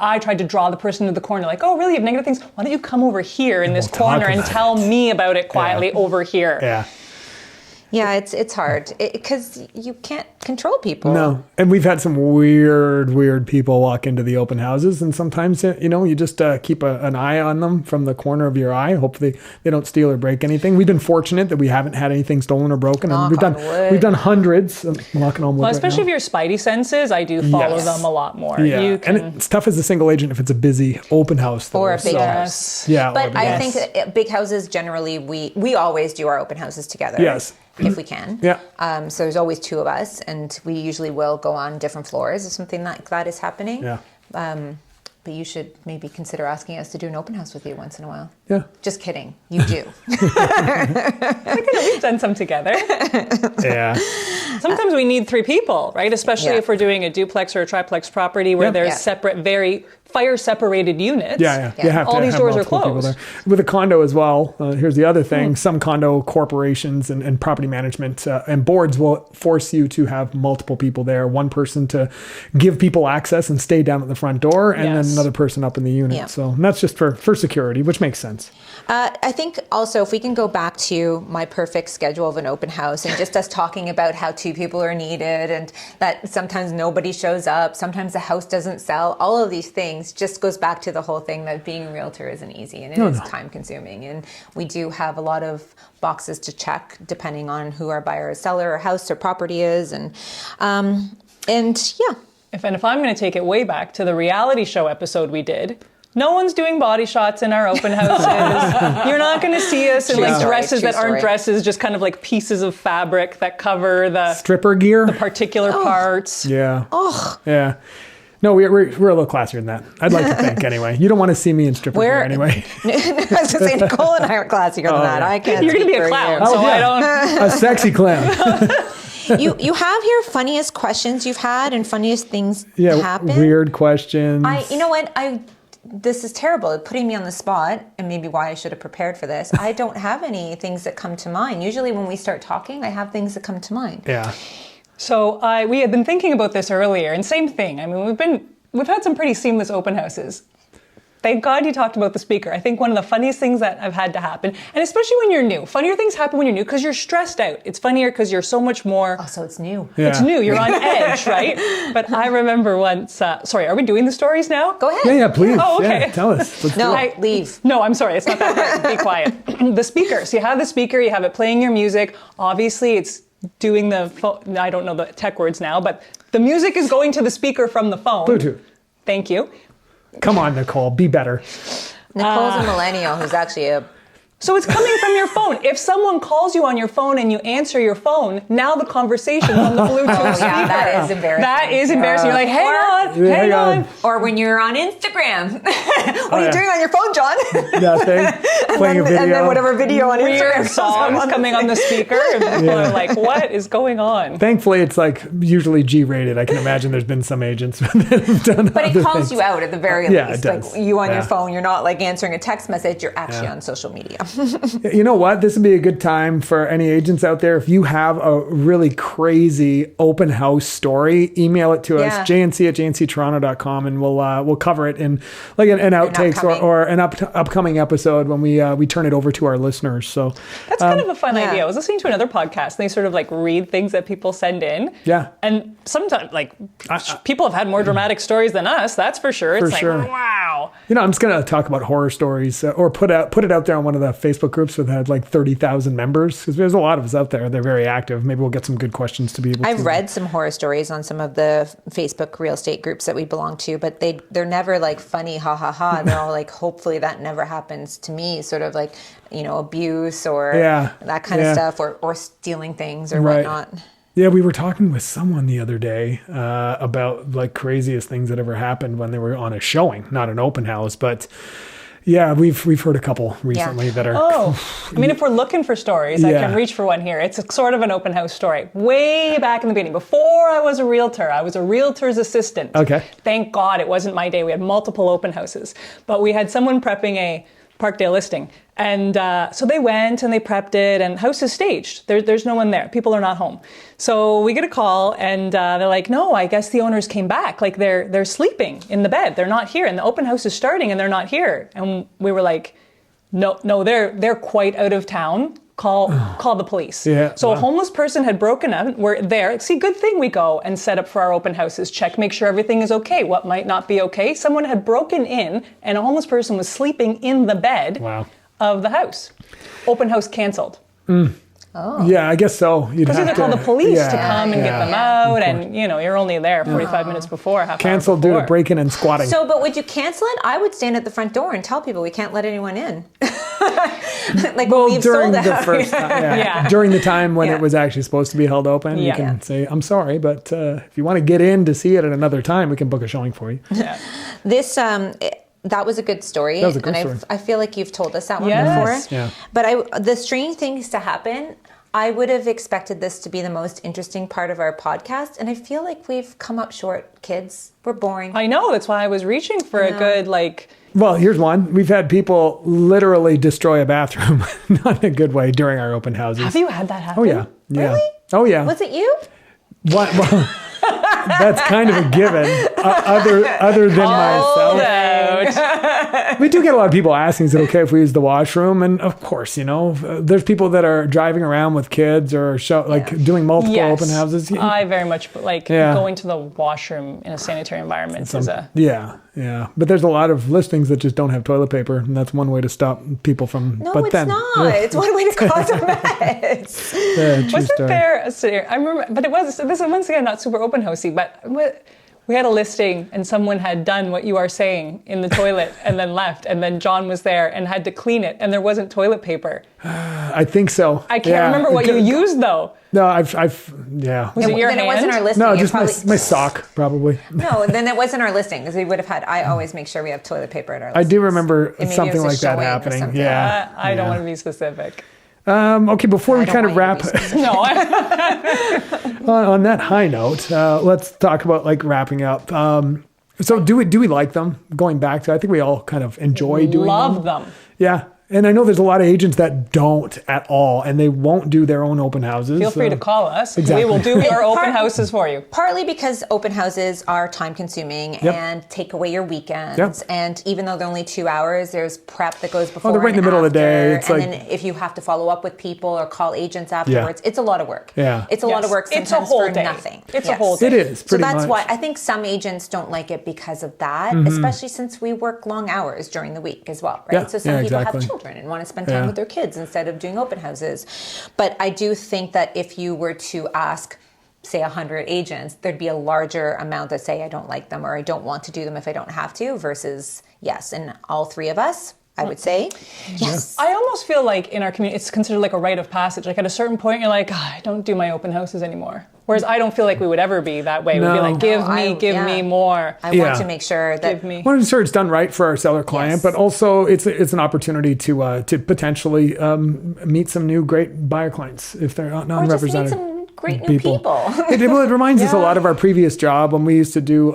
I tried to draw the person to the corner, like, oh, really, you have negative things? Why don't you come over here in this corner and tell me about it quietly over here? Yeah. Yeah, it's hard because you can't control people. No. And we've had some weird people walk into the open houses, and sometimes, you just keep an eye on them from the corner of your eye. Hopefully they don't steal or break anything. We've been fortunate that we haven't had anything stolen or broken. We've done hundreds. Knocking on wood. Well, especially if your spidey senses, I do follow them a lot more. Yeah. And it's tough as a single agent if it's a busy open house. Though, or a big house. Yeah. But I think big houses, generally, we always do our open houses together. Yes. If we can. Yeah. So there's always two of us, and we usually will go on different floors if something like that is happening. Yeah. But you should maybe consider asking us to do an open house with you once in a while. Yeah. Just kidding. You do. We've done some together. Yeah. Sometimes we need 3 people, right? Especially if we're doing a duplex or a triplex property where there's separate, very fire-separated units. Yeah. You have all to these have doors are multiple people closed. there. With a condo as well, here's the other thing. Some condo corporations and property management and boards will force you to have multiple people there. One person to give people access and stay down at the front door, and then another person up in the unit. Yeah. So that's just for security, which makes sense. I think also if we can go back to my perfect schedule of an open house and just us talking about how 2 people are needed and that sometimes nobody shows up, sometimes the house doesn't sell, all of these things just goes back to the whole thing that being a realtor isn't easy and it is time consuming. And we do have a lot of boxes to check depending on who our buyer or seller or house or property is. And yeah. If I'm going to take it way back to the reality show episode we did, no one's doing body shots in our open houses. You're not going to see us in like dresses that aren't dresses, just kind of like pieces of fabric that cover the stripper gear, the particular parts. Yeah. Oh. Yeah. No, we're a little classier than that. I'd like to think anyway. You don't want to see me in stripper gear anyway. I was going to say, Nicole and I are classier than that. Yeah. I can't. You're going to be a speak for clown, you. so I don't. A sexy clown. You have here funniest questions you've had and funniest things happen. Weird questions. You know what? This is terrible, putting me on the spot, and maybe why I should have prepared for this. I don't have any things that come to mind. Usually when we start talking, I have things that come to mind. Yeah. So we had been thinking about this earlier, and same thing. I mean, we've had some pretty seamless open houses. Thank God you talked about the speaker. I think one of the funniest things that have had to happen, and especially when you're new, funnier things happen when you're new because you're stressed out. It's funnier because you're so much more. Oh, so it's new. Yeah. It's new. You're on edge, right? But I remember once. Sorry, are we doing the stories now? Go ahead. Yeah, please. Oh, okay. Yeah, tell us. Let's No, do it. leave. No, I'm sorry. It's not that hard. Be quiet. The speaker. So you have the speaker. You have it playing your music. Obviously, it's doing the phone. I don't know the tech words now, but the music is going to the speaker from the phone. Bluetooth. Thank you. Come on, Nicole. Be better. Nicole's a millennial who's actually a... So it's coming from your phone. If someone calls you on your phone and you answer your phone, now the conversation's on the Bluetooth speaker. Yeah, that is embarrassing. That is embarrassing. You're like, hang on. Or when you're on Instagram. What are you doing on your phone, John? Nothing. Playing a video. And then whatever video on Weird Instagram songs coming on the speaker. And people are like, what is going on? Thankfully, it's like usually G-rated. I can imagine there's been some agents that have done But it calls you out at the very Yeah, least. it does. Like you on your Yeah. phone, you're not like answering a text message, you're actually on social media. You know what? This would be a good time for any agents out there. If you have a really crazy open house story, email it to us, jnc@jnctoronto.com, and we'll cover it in like an outtakes or an upcoming episode when we turn it over to our listeners. So That's kind of a fun yeah. idea. I was listening to another podcast and they sort of like read things that people send in. Yeah. And sometimes like people have had more dramatic stories than us, that's for sure. It's For like, sure. wow. You know, I'm just going to talk about horror stories or put it out there on one of the Facebook groups that had like 30,000 members, because there's a lot of us out there. They're very active. Maybe we'll get some good questions to be able to. I've read some horror stories on some of the Facebook real estate groups that we belong to, but they're never like funny, ha ha ha. They're all like, hopefully that never happens to me, sort of like, abuse or that kind of stuff, or stealing things or whatnot. Yeah, we were talking with someone the other day about like craziest things that ever happened when they were on a showing, not an open house, but yeah, we've heard a couple recently that are. Oh, I mean, if we're looking for stories, I can reach for one here. It's a sort of an open house story. Way back in the beginning, before I was a realtor, I was a realtor's assistant. Okay. Thank God it wasn't my day. We had multiple open houses, but we had someone prepping a Parkdale listing. And so they went and they prepped it, and house is staged. There's no one there. People are not home. So we get a call, and they're like, no, I guess the owners came back. Like they're sleeping in the bed. They're not here. And the open house is starting and they're not here. And we were like, no, they're quite out of town. Call the police. Yeah, so a homeless person had broken up. We're there. See, good thing we go and set up for our open houses. Check, make sure everything is okay. What might not be okay? Someone had broken in, and a homeless person was sleeping in the bed of the house. Open house canceled. Oh. Yeah, I guess so. Because you have to call the police to come and get them out, and you're only there 45 minutes before, half canceled due to breaking and squatting. So, but would you cancel it? I would stand at the front door and tell people we can't let anyone in. Like when we've during sold the out. first time, during the time when it was actually supposed to be held open, you Yeah. can say, I'm sorry, but if you want to get in to see it at another time, we can book a showing for you. Yeah. This that was a good story. That was a good and story. I feel like you've told us that one Yes. before. Yeah. But the strange things to happen, I would have expected this to be the most interesting part of our podcast, and I feel like we've come up short, kids. We're boring. I know. That's why I was reaching for a good, Well, here's one. We've had people literally destroy a bathroom, not in a good way, during our open houses. Have you had that happen? Oh, yeah. Really? Oh, yeah. Was it you? What? Well, that's kind of a given. Other than myself. We do get a lot of people asking, is it okay if we use the washroom? And of course, there's people that are driving around with kids or doing multiple Yes. open houses. I very much going to the washroom in a sanitary environment is a... Yeah. But there's a lot of listings that just don't have toilet paper, and that's one way to stop people from... No, but it's then, not. It's one way to cause a mess. Yeah, true Wasn't story. there a scenario? I remember, but it was, this is once again not super open housey, but We had a listing and someone had done what you are saying in the toilet and then left. And then John was there and had to clean it. And there wasn't toilet paper. I think so. I can't remember what you used though. No, Was it your then hand? it wasn't our listing. No, It just probably- my sock, probably. No, then it wasn't our listing because we would have had. I always make sure we have toilet paper at our I listings. do remember And maybe it something was a like that showing or happening. something. Yeah. I don't want to be specific. Okay, before we I don't kind of want wrap you to be specific. No, on that high note, let's talk about like wrapping up. So do we like them? Going back to, I think we all kind of enjoy doing love them. Yeah. And I know there's a lot of agents that don't at all, and they won't do their own open houses. Feel free to call us. Exactly. We will do our open part- houses for you. Partly because open houses are time consuming and take away your weekends. Yep. And even though they're only 2 hours, there's prep that goes before. they're right in and the middle of the day. after. It's and like- then if you have to follow up with people or call agents afterwards, it's a lot of work. Yeah. It's a lot of work It's sometimes a whole for day. nothing. It's a whole day. It is So pretty that's much. why I think some agents don't like it because of that, Mm-hmm. especially since we work long hours during the week as well, right? Yeah, So some yeah, people exactly. have children and want to spend time Yeah. with their kids instead of doing open houses. But I do think that if you were to ask, say 100 agents, there'd be a larger amount that say I don't like them or I don't want to do them if I don't have to versus yes. And all three of us, I would say, yes. I almost feel like in our community, it's considered like a rite of passage. Like at a certain point, you're like, I don't do my open houses anymore. Whereas I don't feel like we would ever be that way. We'd be No. like, give No, me more. I Yeah. want to make sure that Give me. want to ensure it's done right for our seller client, Yes. but also it's an opportunity to potentially meet some new great buyer clients if they're not or just meet non-represented. some great new people. It reminds us a lot of our previous job when we used to do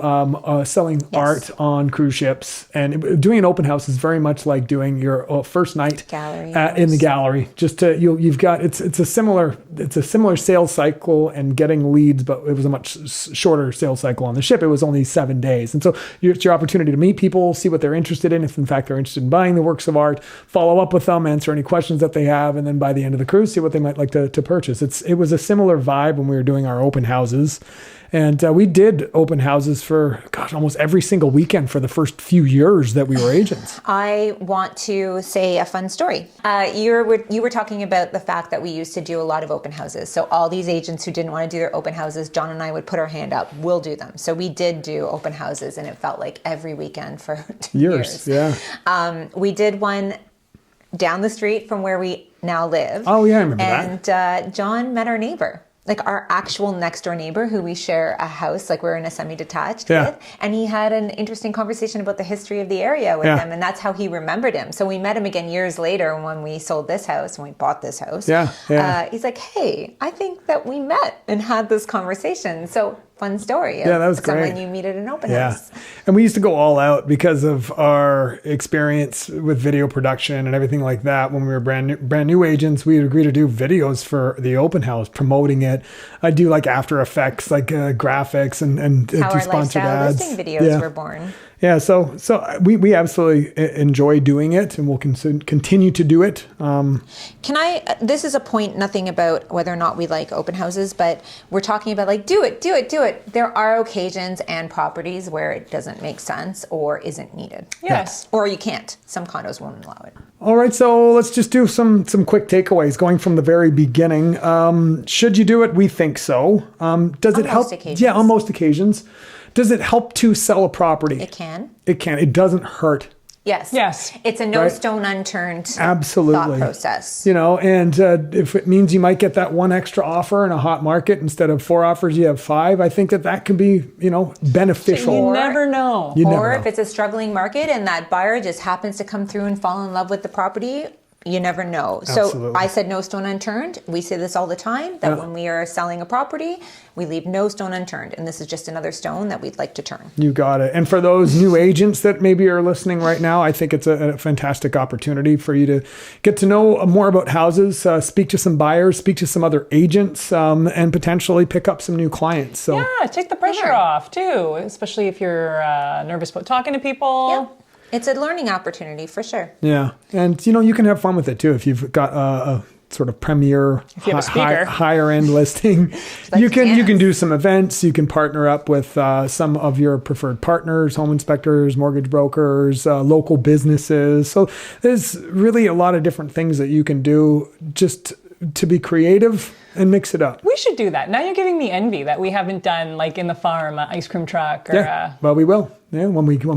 selling art on cruise ships, and doing an open house is very much like doing your first night Gallery in the gallery. Just to you've got it's a similar sales cycle and getting leads, but it was a much shorter sales cycle on the ship. It was only 7 days, and so it's your opportunity to meet people, see what they're interested in, if in fact they're interested in buying the works of art, follow up with them, answer any questions that they have, and then by the end of the cruise, see what they might like to purchase. It was a similar vibe when we were doing our open houses. And we did open houses for, almost every single weekend for the first few years that we were agents. I want to say a fun story. You were talking about the fact that we used to do a lot of open houses. So all these agents who didn't want to do their open houses, John and I would put our hand up, we'll do them. So we did do open houses, and it felt like every weekend for 2 years. Yeah. We did one down the street from where we now live. Oh, yeah, I remember that. And John met our neighbor, like our actual next door neighbor who we share a house, like we're in a semi-detached with. And he had an interesting conversation about the history of the area with him. And that's how he remembered him. So we met him again years later when we sold this house, when we bought this house. He's like, hey, I think that we met and had this conversation. So fun story. Yeah, that was great. Someone you meet at an open house. And we used to go all out because of our experience with video production and everything like that. When we were brand new agents, we would agree to do videos for the open house, promoting it. I do like After Effects, like graphics and How do our sponsored lifestyle ads. listing videos were born. Yeah, so we absolutely enjoy doing it, and we'll continue to do it. This is a point, nothing about whether or not we like open houses, but we're talking about like, do it. There are occasions and properties where it doesn't make sense or isn't needed. Yes. Or you can't. Some condos won't allow it. All right, so let's just do some quick takeaways going from the very beginning. Should you do it? We think so. Does it help? most occasions. Yeah, on most occasions. Does it help to sell a property? It can. It can. It doesn't hurt. Yes. It's a no Right. stone unturned Absolutely. thought process. And if it means you might get that one extra offer in a hot market, instead of 4 offers, you have 5, I think that can be, beneficial. You never know. You never Or know. if it's a struggling market and that buyer just happens to come through and fall in love with the property, you never know. So Absolutely. I said no stone unturned. We say this all the time, that when we are selling a property, we leave no stone unturned. And this is just another stone that we'd like to turn. You got it. And for those new agents that maybe are listening right now, I think it's a fantastic opportunity for you to get to know more about houses, speak to some buyers, speak to some other agents, and potentially pick up some new clients. So Yeah, take the pressure off too, especially if you're nervous about talking to people. Yeah. It's a learning opportunity for sure. yeah, and you can have fun with it too if you've got a sort of premier, you have a speaker. higher end listing. Like you can dance. do some events. You can partner up with some of your preferred partners, home inspectors, mortgage brokers, local businesses. So there's really a lot of different things that you can do. Just to be creative and mix it up. We should do that. Now you're giving me envy that we haven't done like in the farm ice cream truck or Well, we will. Yeah, when we go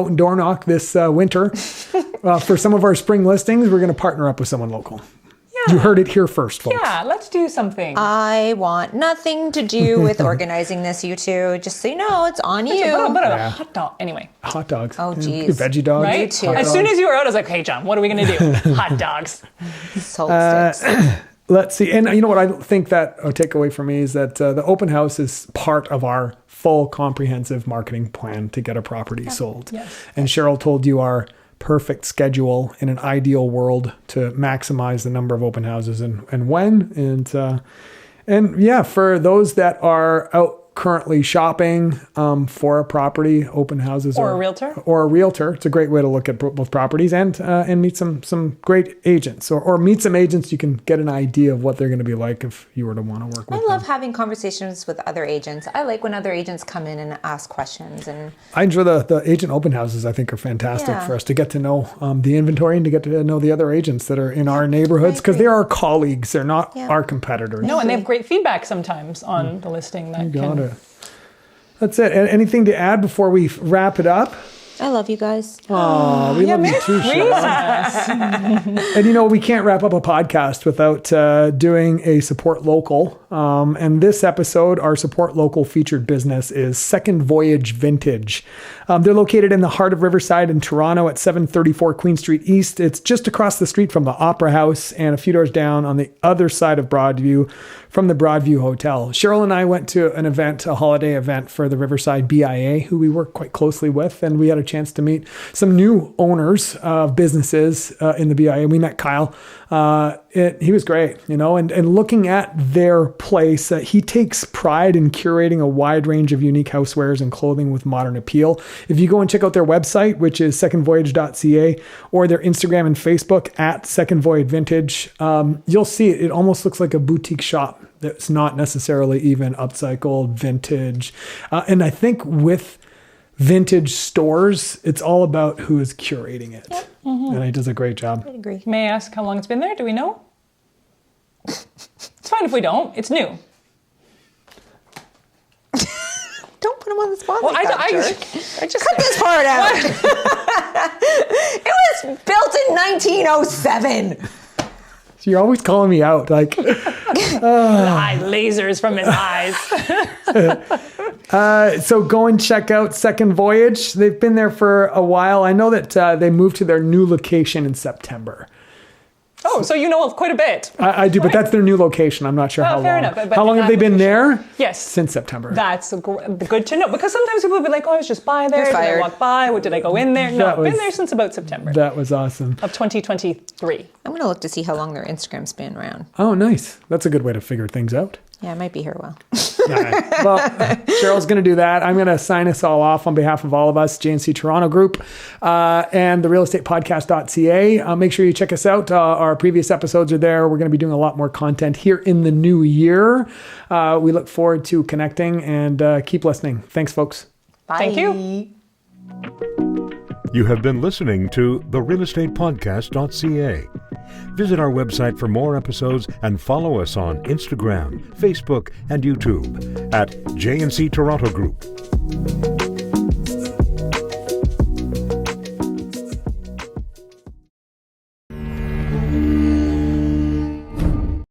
and door knock this winter for some of our spring listings, we're going to partner up with someone local. You heard it here first, folks. Yeah, let's do something. I want nothing to do with organizing this, you two. Just so you know, it's on you. A little bit of a hot dog. Anyway. Hot dogs. Oh, geez. Veggie dogs. Right? too. As soon as you were out, I was like, hey, John, what are we going to do? Hot dogs. Salt sticks. Let's see. And you know what I think that a takeaway for me is that the open house is part of our full comprehensive marketing plan to get a property sold. Yes. And Cheryl told you our perfect schedule in an ideal world to maximize the number of open houses and when. And yeah, for those that are out currently shopping for a property, open houses Or a realtor. Or a realtor. It's a great way to look at both properties and meet some great agents or meet some agents. You can get an idea of what they're going to be like if you were to want to work with I them. love having conversations with other agents. I like when other agents come in and ask questions. And I enjoy the agent open houses. I think are fantastic Yeah. for us to get to know the inventory and to get to know the other agents that are in our neighborhoods because they're our colleagues. They're not our competitors. No, and they have great feedback sometimes on the listing. That Got it. That's it. Anything to add before we wrap it up? I love you guys. Oh, we love you too, Cheryl. And you know, we can't wrap up a podcast without doing a support local. And this episode, our support local featured business is Second Voyage Vintage. They're located in the heart of Riverside in Toronto at 734 Queen Street East. It's just across the street from the Opera House and a few doors down on the other side of Broadview from the Broadview Hotel. Cheryl and I went to an event, a holiday event for the Riverside BIA, who we work quite closely with, and we had a chance to meet some new owners of businesses in the BIA. We met Kyle. He was great, you know, and looking at their place, he takes pride in curating a wide range of unique housewares and clothing with modern appeal. If you go and check out their website, which is secondvoyage.ca, or their Instagram and Facebook at Second Voyage Vintage, you'll see it. It almost looks like a boutique shop that's not necessarily even upcycled, vintage. And I think with vintage stores, it's all about who is curating it. Yep. Mm-hmm. And he does a great job. I agree. May I ask how long it's been there? Do we know? It's fine if we don't. It's new. Don't put him on the spot Well, like that, I George. just Cut this part out. It was built in 1907. So you're always calling me out. Like, lasers from his eyes. so go and check out Second Voyage. They've been there for a while. I know that they moved to their new location in September. Oh, so you know quite a bit. I do, but that's their new location. I'm not sure how fair long. enough, but How long have they been there? Yes. Since September. That's good to know, because sometimes people will be like, oh, I was just by there. You're Did I fired. walk by? Or did I go in there? No, That I've been was- there since about September That was awesome. of 2023. I'm going to look to see how long their Instagram's been around. Oh, nice. That's a good way to figure things out. Yeah, I might be here a while. All right. Well, Cheryl's going to do that. I'm going to sign us all off on behalf of all of us, JNC Toronto Group, and the realestatepodcast.ca. Make sure you check us out. Our previous episodes are there. We're going to be doing a lot more content here in the new year. We look forward to connecting and keep listening. Thanks, folks. Bye. Thank you. You have been listening to the realestatepodcast.ca. Visit our website for more episodes and follow us on Instagram, Facebook, and YouTube at JNC Toronto Group.